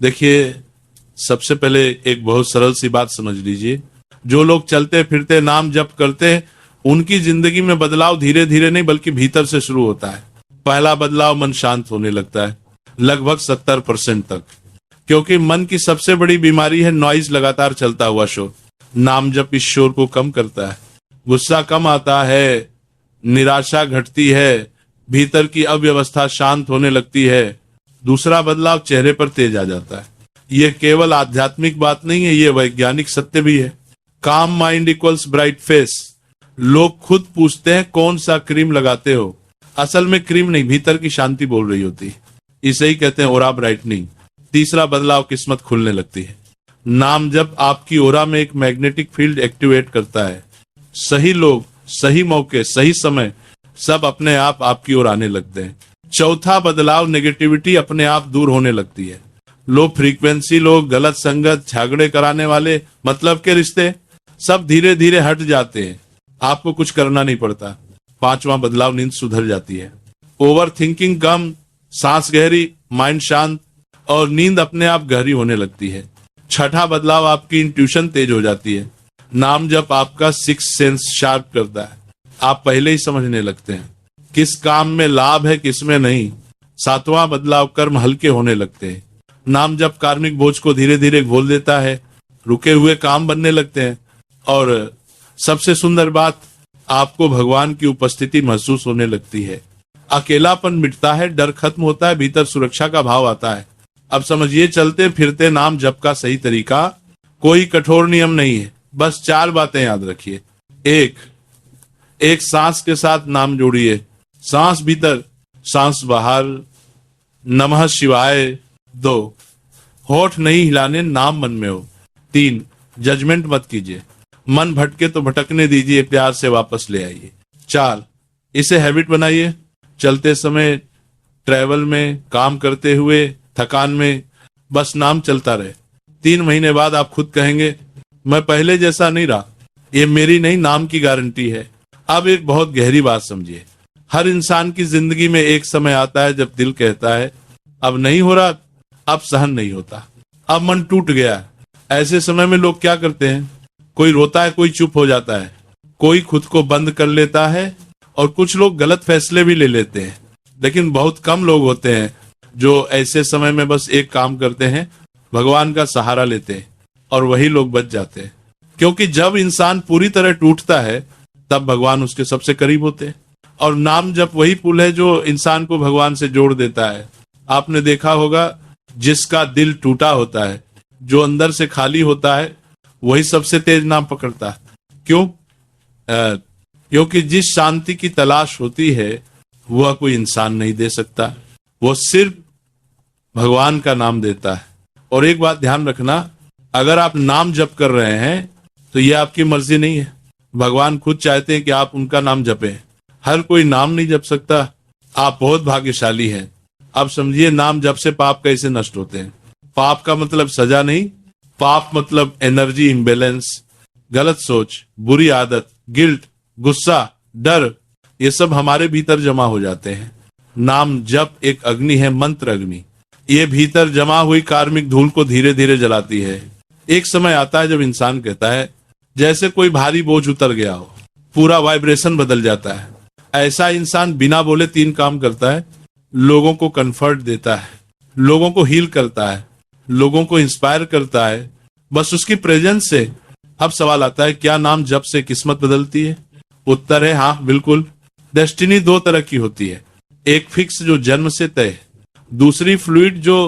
देखिए, सबसे पहले एक बहुत सरल सी बात समझ लीजिए। जो लोग चलते फिरते नाम जप करते हैं, उनकी जिंदगी में बदलाव धीरे धीरे नहीं बल्कि भीतर से शुरू होता है। पहला बदलाव, मन शांत होने लगता है, लगभग 70% तक। क्योंकि मन की सबसे बड़ी बीमारी है नॉइज, लगातार चलता हुआ शोर। नाम जप इस शोर को कम करता है। गुस्सा कम आता है, निराशा घटती है, भीतर की अव्यवस्था शांत होने लगती है। दूसरा बदलाव, चेहरे पर तेज आ जाता है। यह केवल आध्यात्मिक बात नहीं है, यह वैज्ञानिक सत्य भी है। काम माइंड इक्वल्स ब्राइट फेस। लोग खुद पूछते हैं कौन सा क्रीम लगाते हो। असल में क्रीम नहीं, भीतर की शांति बोल रही होती है। इसे ही कहते हैं ओरा ब्राइटनिंग। तीसरा बदलाव, किस्मत खुलने लगती है। नाम जब आपकी ओरा में एक मैग्नेटिक फील्ड एक्टिवेट करता है। सही लोग, सही मौके, सही समय, सब अपने आप आपकी ओर आने लगते हैं। चौथा बदलाव, नेगेटिविटी अपने आप दूर होने लगती है। लो फ्रीक्वेंसी लोग, गलत संगत, झगड़े कराने वाले, मतलब के रिश्ते, सब धीरे धीरे हट जाते हैं। आपको कुछ करना नहीं पड़ता। पांचवा बदलाव, नींद सुधर जाती है। ओवर थिंकिंग कम, सांस गहरी, माइंड शांत और नींद अपने आप गहरी होने लगती है। छठा बदलाव, आपकी इंट्यूशन तेज हो जाती है। नाम जब आपका सिक्स सेंस शार्प करता है। आप पहले ही समझने लगते हैं किस काम में लाभ है, किस में नहीं। सातवां बदलाव, कर्म हल्के होने लगते हैं। नाम जब कार्मिक बोझ को धीरे धीरे घोल देता है, रुके हुए काम बनने लगते हैं। और सबसे सुंदर बात, आपको भगवान की उपस्थिति महसूस होने लगती है। अकेलापन मिटता है, डर खत्म होता है, भीतर सुरक्षा का भाव आता है। अब समझिए, चलते फिरते नाम जप का सही तरीका, कोई कठोर नियम नहीं है। बस 4 बातें याद रखिए। एक सांस के साथ नाम जोड़िए। सांस भीतर, सांस बाहर। नमः शिवाय। 2, होठ नहीं हिलाने, नाम मन में हो। 3, जजमेंट मत कीजिए। मन भटके तो भटकने दीजिए, प्यार से वापस ले आइए। 4, इसे हैबिट बनाइए। चलते समय, ट्रैवल में, काम करते हुए, थकान में, बस नाम चलता रहे। 3 महीने बाद आप खुद कहेंगे, मैं पहले जैसा नहीं रहा। ये मेरी नहीं, नाम की गारंटी है। अब एक बहुत गहरी बात समझिए। हर इंसान की जिंदगी में एक समय आता है जब दिल कहता है अब नहीं हो रहा, अब सहन नहीं होता, अब मन टूट गया। ऐसे समय में लोग क्या करते हैं? कोई रोता है, कोई चुप हो जाता है, कोई खुद को बंद कर लेता है और कुछ लोग गलत फैसले भी ले लेते हैं। लेकिन बहुत कम लोग होते हैं जो ऐसे समय में बस एक काम करते हैं, भगवान का सहारा लेते हैं, और वही लोग बच जाते हैं। क्योंकि जब इंसान पूरी तरह टूटता है तब भगवान उसके सबसे करीब होते हैं। और नाम जब वही पुल है जो इंसान को भगवान से जोड़ देता है। आपने देखा होगा, जिसका दिल टूटा होता है, जो अंदर से खाली होता है, वही सबसे तेज नाम पकड़ता है। क्यों? क्योंकि जिस शांति की तलाश होती है वह कोई इंसान नहीं दे सकता, वो सिर्फ भगवान का नाम देता है। और एक बात ध्यान रखना, अगर आप नाम जप कर रहे हैं तो यह आपकी मर्जी नहीं है। भगवान खुद चाहते हैं कि आप उनका नाम जपें। हर कोई नाम नहीं जप सकता। आप बहुत भाग्यशाली हैं। अब समझिए, नाम जप से पाप कैसे नष्ट होते हैं। पाप का मतलब सजा नहीं, पाप मतलब एनर्जी इम्बेलेंस, गलत सोच, बुरी आदत, गिल्ट, गुस्सा, डर, ये सब हमारे भीतर जमा हो जाते हैं। नाम जप एक अग्नि है, मंत्र अग्नि। ये भीतर जमा हुई कार्मिक धूल को धीरे धीरे जलाती है। एक समय आता है जब इंसान कहता है जैसे कोई भारी बोझ उतर गया हो, पूरा वाइब्रेशन बदल जाता है। ऐसा इंसान बिना बोले 3 काम करता है। लोगों को कंफर्ट देता है, लोगों को हील करता है, लोगों को इंस्पायर करता है, बस उसकी प्रेजेंस से। अब सवाल आता है, क्या नाम जप से किस्मत बदलती है? उत्तर है हाँ, बिल्कुल। डेस्टिनी 2 तरह की होती है, एक फिक्स जो जन्म से तय है, दूसरी फ्लूइड जो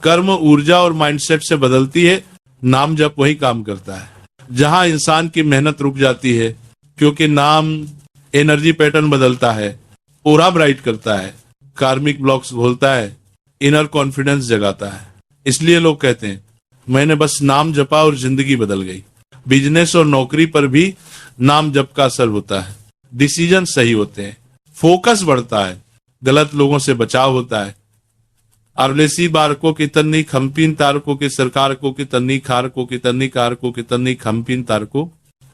कर्म, ऊर्जा और माइंडसेट से बदलती है। नाम जप वही काम करता है जहां इंसान की मेहनत रुक जाती है, क्योंकि नाम एनर्जी पैटर्न बदलता है, ओरा ब्राइट करता है, कार्मिक ब्लॉक्स खोलता है, इनर कॉन्फिडेंस जगाता है। इसलिए लोग कहते हैं मैंने बस नाम जपा और जिंदगी बदल गई। बिजनेस और नौकरी पर भी नाम जप का असर होता है। डिसीजन सही होते हैं, फोकस बढ़ता है, गलत लोगों से बचाव होता है। अरलेसी बारको की तन्नी खम्पीन तारको की सरकार को की तन्नी खारको की तन्नी कारको की तन्नी खम्पीन तारको।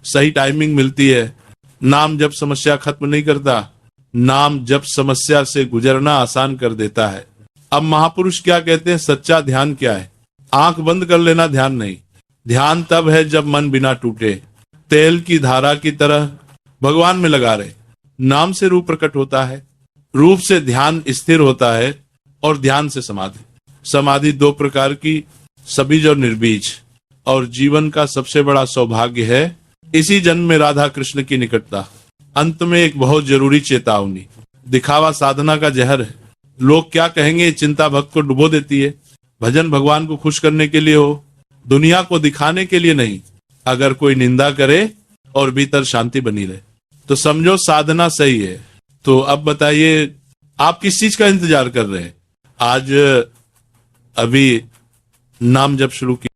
सही टाइमिंग मिलती है। नाम जब समस्या खत्म नहीं करता, नाम जब समस्या से गुजरना आसान कर देता है। अब महापुरुष क्या कहते हैं, सच्चा ध्यान क्या है? आंख बंद कर लेना ध्यान नहीं। ध्यान तब है जब मन बिना टूटे तेल की धारा की तरह भगवान में लगा रहे। नाम से रूप प्रकट होता है, रूप से ध्यान स्थिर होता है और ध्यान से समाधि। समाधि दो प्रकार की, सबीज और निर्बीज। और जीवन का सबसे बड़ा सौभाग्य है इसी जन्म में राधा कृष्ण की निकटता। अंत में एक बहुत जरूरी चेतावनी, दिखावा साधना का जहर है। लोग क्या कहेंगे चिंता भक्त को डुबो देती है। भजन भगवान को खुश करने के लिए हो, दुनिया को दिखाने के लिए नहीं। अगर कोई निंदा करे और भीतर शांति बनी रहे तो समझो साधना सही है। तो अब बताइए आप किस चीज का इंतजार कर रहे हैं? आज अभी नाम जब शुरू किया।